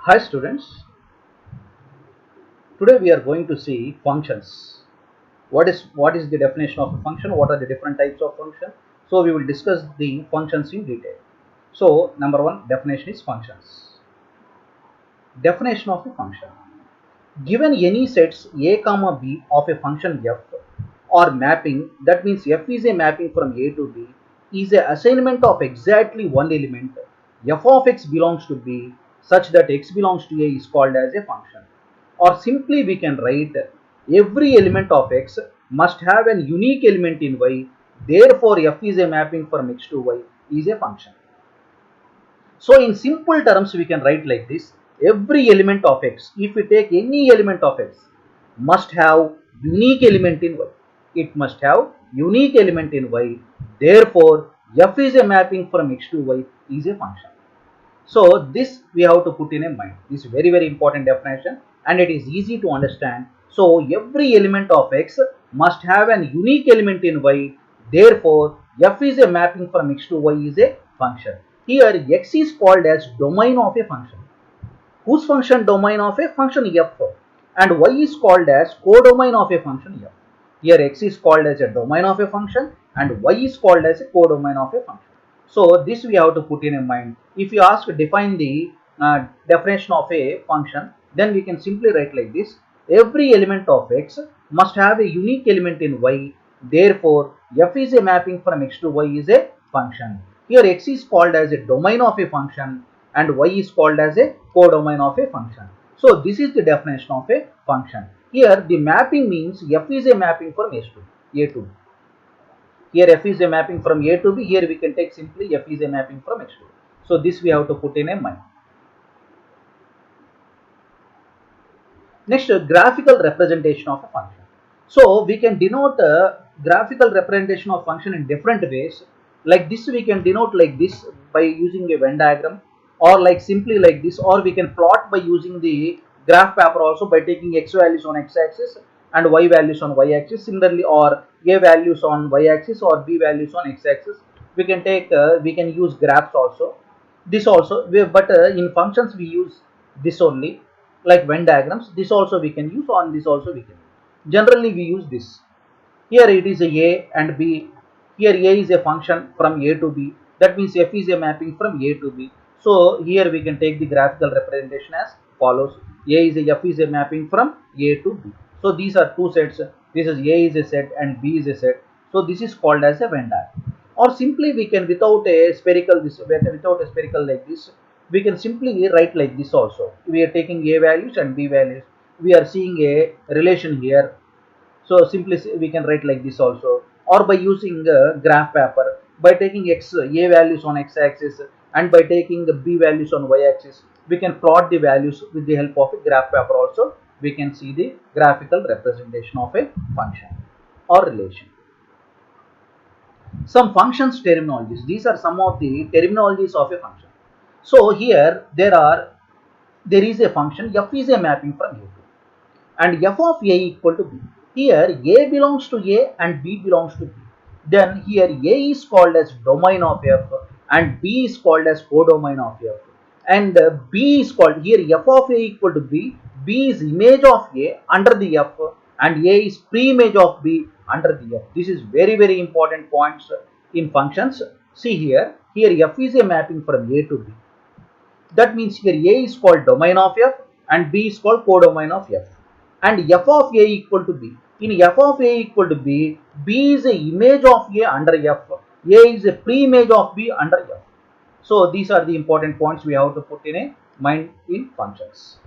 Hi students, today we are going to see functions. What is the definition of a function? What are the different types of function? So we will discuss the functions in detail. So number one definition is functions. Definition of a function. Given any sets a comma b of a function f or mapping, that means f is a mapping from a to b, is a assignment of exactly one element f of x belongs to b such that x belongs to a is called as a function. Or simply we can write every element of x must have an unique element in y, therefore f is a mapping from x to y is a function. So in simple terms we can write like this: every element of x, if we take any element of x, must have unique element in y. It must have unique element in y. Therefore f is a mapping from x to y is a function. So this we have to put in a mind. This is very important definition and it is easy to understand. So every element of x must have an unique element in y. Therefore f is a mapping from x to y is a function. Here x is called as domain of a function. Whose function? Domain of a function f, and y is called as codomain of a function f. Here x is called as a domain of a function and y is called as a codomain of a function. So this we have to put in a mind. If you ask define the definition of a function, then we can simply write like this: every element of x must have a unique element in y. Therefore f is a mapping from x to y is a function. Here x is called as a domain of a function and y is called as a codomain of a function. So this is the definition of a function. Here the mapping means f is a mapping from a to b. Here f is a mapping from a to b. Here we can take simply f is a mapping from x to b. So this we have to put in a mind. Next, graphical representation of a function. So we can denote a graphical representation of function in different ways. Like this we can denote like this by using a Venn diagram, or like simply like this, or we can plot by using the graph paper also by taking x values on x axis and y values on y axis. Similarly, or a values on y axis or b values on x axis. We can take we can use graphs also. This also, but in functions we use this only, like Venn diagrams. This also we can use, on this also we can use. Generally we use this. Here it is a and b. Here a is a function from a to b. That means f is a mapping from a to b. So here we can take the graphical representation as follows: f is a mapping from a to b. So these are two sets. This is a is a set and b is a set. So this is called as a Venn diagram. Or simply we can, without a spherical like this, we can simply write like this also. We are taking a values and b values. We are seeing a relation here, so simply we can write like this also, or by using graph paper by taking a values on x axis and by taking the b values on y axis, we can plot the values with the help of a graph paper also. We can see the graphical representation of a function or relation. Some functions terminologies. These are some of the terminologies of a function. So here there is a function f is a mapping from a to, and f of a equal to b. Here a belongs to a and b belongs to b. Then here a is called as domain of f and b is called as codomain of f. And b is called, here f of a equal to b. B is image of a under the f and a is pre-image of b under the f. This is very important points in functions. See here f is a mapping from a to b. That means here a is called domain of f and b is called codomain of f. And f of a equal to b. In f of a equal to b, b is a image of a under f, a is a pre-image of b under f. So these are the important points we have to put in a mind in functions.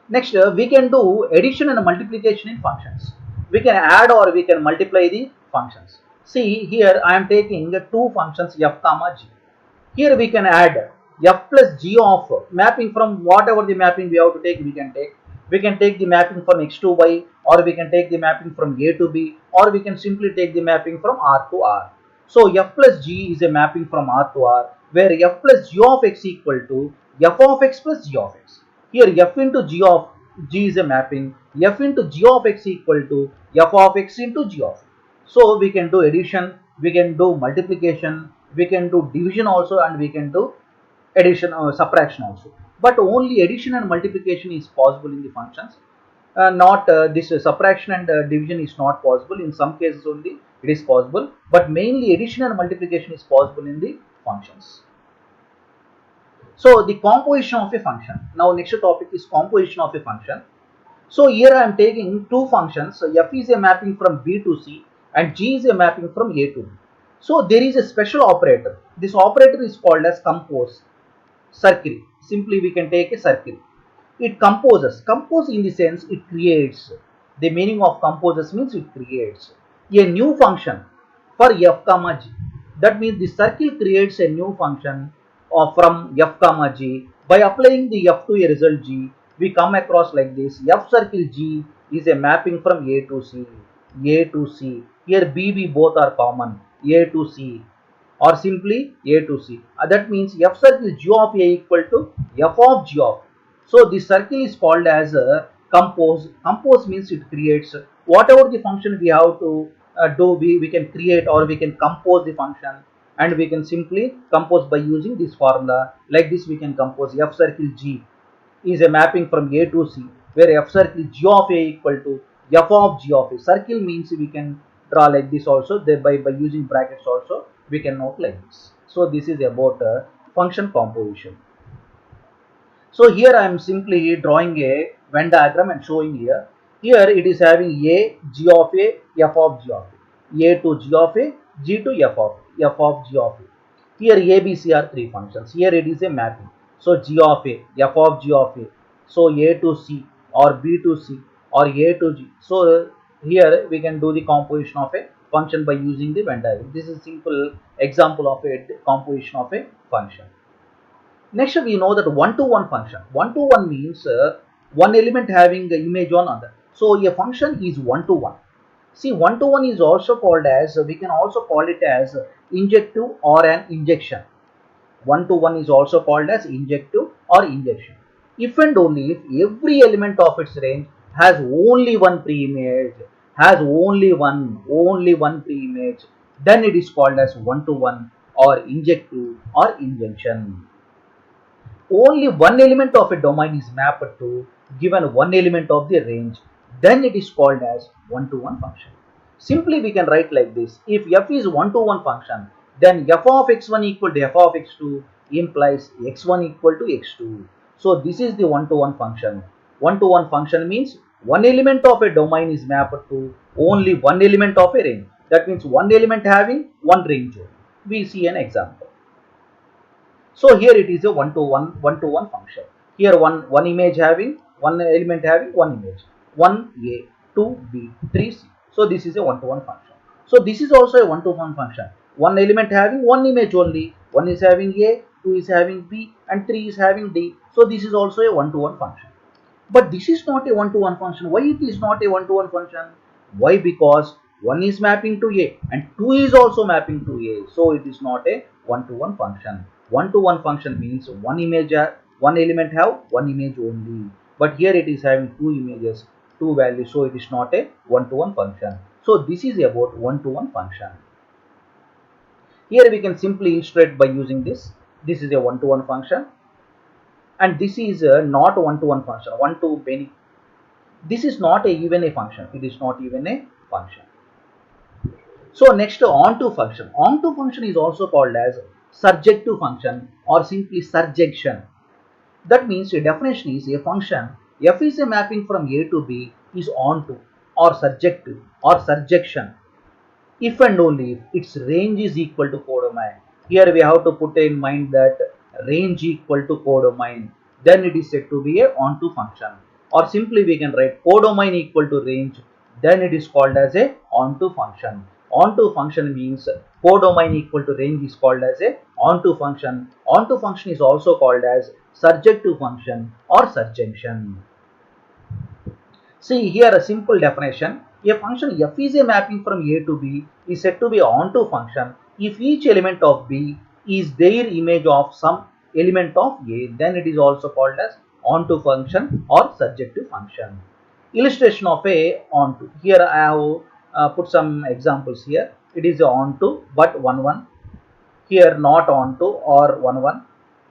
Next, we can do addition and multiplication in functions. We can add or we can multiply the functions. See here I am taking two functions f comma g. Here we can add f plus g of mapping from whatever the mapping we have to take, we can take. We can take the mapping from x to y, or we can take the mapping from a to b, or we can simply take the mapping from r to r. So f plus g is a mapping from r to r, where f plus g of x equal to f of x plus g of x. Here f into g of g is a mapping, f into g of x equal to f of x into g of x. So we can do addition, we can do multiplication, we can do division also, and we can do addition or subtraction also. but only addition and multiplication is possible in the functions. Not this subtraction and division is not possible. In some cases only it is possible, but mainly addition and multiplication is possible in the functions. So the composition of a function. Now next topic is composition of a function. So here I am taking two functions. So f is a mapping from b to c and g is a mapping from a to b. So there is a special operator. This operator is called as compose. Circle. Simply we can take a circle. It composes. Compose in the sense it creates. The meaning of composes means it creates a new function for f comma g. That means the circle creates a new function from f comma g. By applying the f to a result g, we come across like this. F circle g is a mapping from a to c. A to c. Here b, b both are common. A to c or simply a to c. That means f circle g of a equal to f of g of a. So this circle is called as a compose. Compose means it creates whatever the function we have to do. We can create or we can compose the function, and we can simply compose by using this formula. Like this we can compose f circle g is a mapping from a to c, where f circle g of a equal to f of g of a. Circle means we can draw like this also. By using brackets also we can note like this. So this is about function composition. So here I am simply drawing a Venn diagram and showing here. Here it is having a g of a, f of g of a to g of a, g to f of g of a. Here a, b, c are three functions. Here it is a mapping. So g of a, f of g of a. So a to c or b to c or a to g. So here we can do the composition of a function by using the Venn diagram. This is a simple example of a composition of a function. Next, we know that one-to-one function. One-to-one means one element having the image on other. So a function is one-to-one. See, one-to-one is also called as, we can also call it as injective or an injection. One-to-one is also called as injective or injection. If and only if every element of its range has only one pre-image, has only one pre-image, then it is called as one-to-one or injective or injection. Only one element of a domain is mapped to given one element of the range, then it is called as one-to-one function. Simply we can write like this. If f is one-to-one function, then f of x1 equal to f of x2 implies x1 equal to x2. So this is the one-to-one function. One-to-one function means one element of a domain is mapped to only one element of a range. That means one element having one range. We see an example. So here it is a one-to-one function. Here one image having one element having one image, 1a, 2b, 3c. So this is a one-to-one function. So this is also a one-to-one function. One element having one image only. One is having a, two is having b, and three is having d. So this is also a one-to-one function. But this is not a one-to-one function. Why it is not a one-to-one function? Why? Because 1 is mapping to A and 2 is also mapping to A. So it is not a one-to-one function. One-to-one function means one image, one element have one image only. But here it is having two images, two values. So it is not a one-to-one function. So this is about one-to-one function. Here we can simply illustrate by using this. This is a one-to-one function. And this is not one-to-one function, one to many. This is not even a function. It is not even a function. So next, onto function. Onto function is also called as surjective function or simply surjection. That means the definition is a function f is a mapping from a to b is onto or surjective or surjection if and only if its range is equal to codomain. Here we have to put in mind that range equal to codomain, then it is said to be a onto function. Or simply we can write codomain equal to range, then it is called as a onto function. Onto function means codomain equal to range is called as a onto function. Onto function is also called as surjective function or surjection. See here a simple definition. A function f is a mapping from a to b is said to be onto function if each element of b is their image of some element of a, then it is also called as onto function or surjective function. Illustration of a onto. Here I have put some examples here. It is a onto but 1 1. Here not onto or 1 1.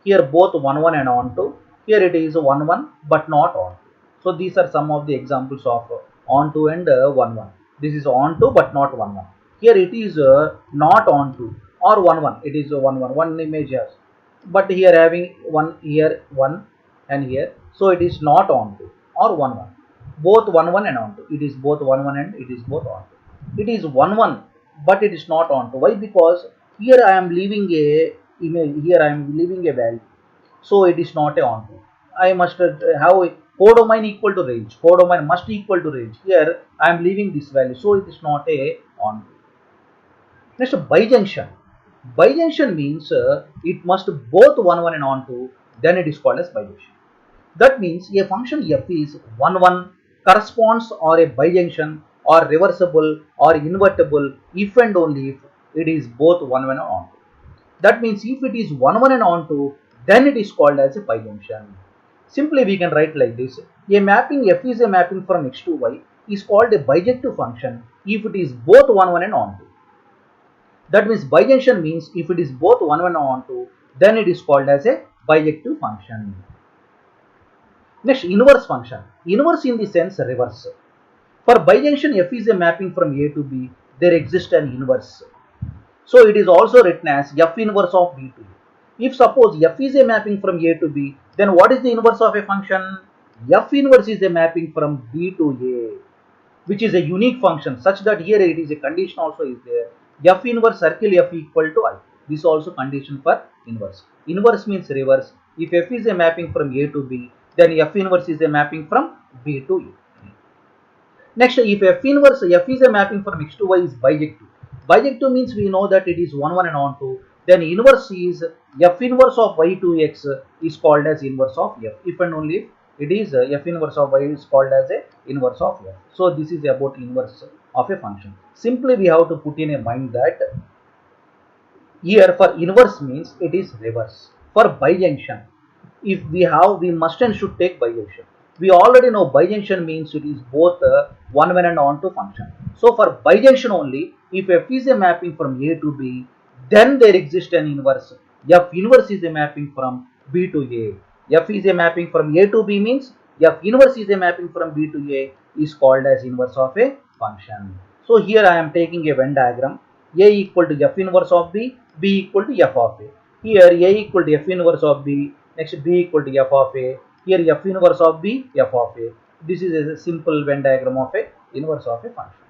Here both 1 1 and onto. Here it is 1 1 but not on. So these are some of the examples of onto and 1 1. This is onto but not 1 1. Here it is not onto or 1 1. It is 1 1. One image has. But here having one here 1 and here. So it is not onto or 1 1. Both 1 1 and onto. It is both 1 1 and it is both onto. It is 1 1 but it is not onto. Why? Because here I am leaving a image. Here I am leaving a value, so it is not a onto. I must have a codomain equal to range. Codomain must equal to range. Here I am leaving this value, so it is not a onto. Next, bijunction. Bijunction means it must both 1 1 and onto, then it is called as bijunction. That means a function f is 1 1 corresponds or a bijunction or reversible or invertible if and only if it is both 1 1 and onto. That means if it is 1 1 and onto, then it is called as a bijunction. Simply we can write like this. A mapping f is a mapping from x to y is called a bijective function if it is both 1 1 and onto. That means bijunction means if it is both 1 1 and onto, then it is called as a bijective function. Next, inverse function. Inverse in the sense reverse. For bijunction f is a mapping from a to b, there exists an inverse. So it is also written as f inverse of b to a. If suppose f is a mapping from a to b, then what is the inverse of a function? F inverse is a mapping from b to a, which is a unique function such that here it is a condition also is there. F inverse circle f equal to I. This is also condition for inverse. Inverse means reverse. If f is a mapping from a to b, then f inverse is a mapping from b to a. Next, if f inverse f is a mapping from x to y is bijective. Bijective means we know that it is 1 1 and onto. Then inverse is f inverse of y to x is called as inverse of f. If and only if it is f inverse of y is called as a inverse of f. So this is about inverse of a function. Simply we have to put in a mind that here for inverse means it is reverse. For bijunction, if we must and should take bijunction. We already know bijunction means it is both 1 1 and onto function. So for bijunction only, if f is a mapping from a to b, then there exists an inverse. F inverse is a mapping from b to a. F is a mapping from a to b means f inverse is a mapping from b to a is called as inverse of a function. So here I am taking a Venn diagram. A equal to f inverse of b, b equal to f of a. Here a equal to f inverse of b, next b equal to f of a. Here f inverse of b, f of a. This is a simple Venn diagram of a inverse of a function.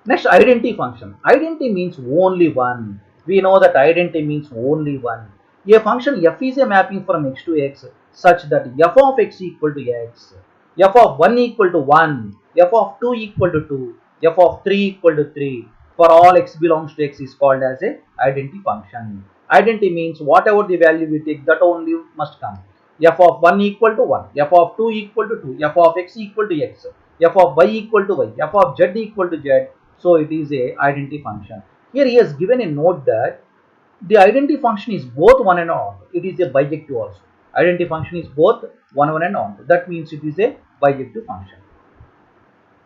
Next, identity function. Identity means only one. We know that identity means only one. A function f is a mapping from x to x such that f of x equal to x, f of 1 equal to 1, f of 2 equal to 2, f of 3 equal to 3. For all x belongs to x is called as a identity function. Identity means whatever the value we take, that only must come. F of 1 equal to 1, f of 2 equal to 2, f of x equal to x, f of y equal to y, f of z equal to z. So it is a identity function. Here he has given a note that the identity function is both 1 and onto. It is a bijective also. Identity function is both 1 1 and onto. That means it is a bijective function.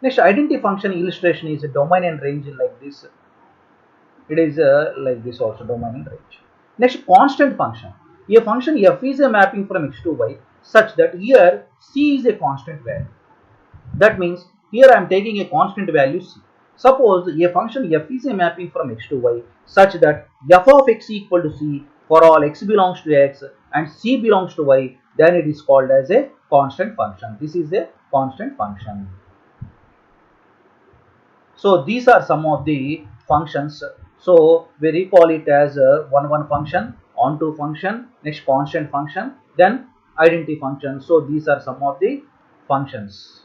Next, identity function illustration is a domain and range like this. It is like this also, domain and range. Next, constant function. A function f is a mapping from x to y such that here c is a constant value. That means here I am taking a constant value c. Suppose a function f is a mapping from x to y such that f of x equal to c for all x belongs to x and c belongs to y, then it is called as a constant function. This is a constant function. So these are some of the functions. So we recall it as a 1 1 function, onto function, next constant function, then identity function. So these are some of the functions.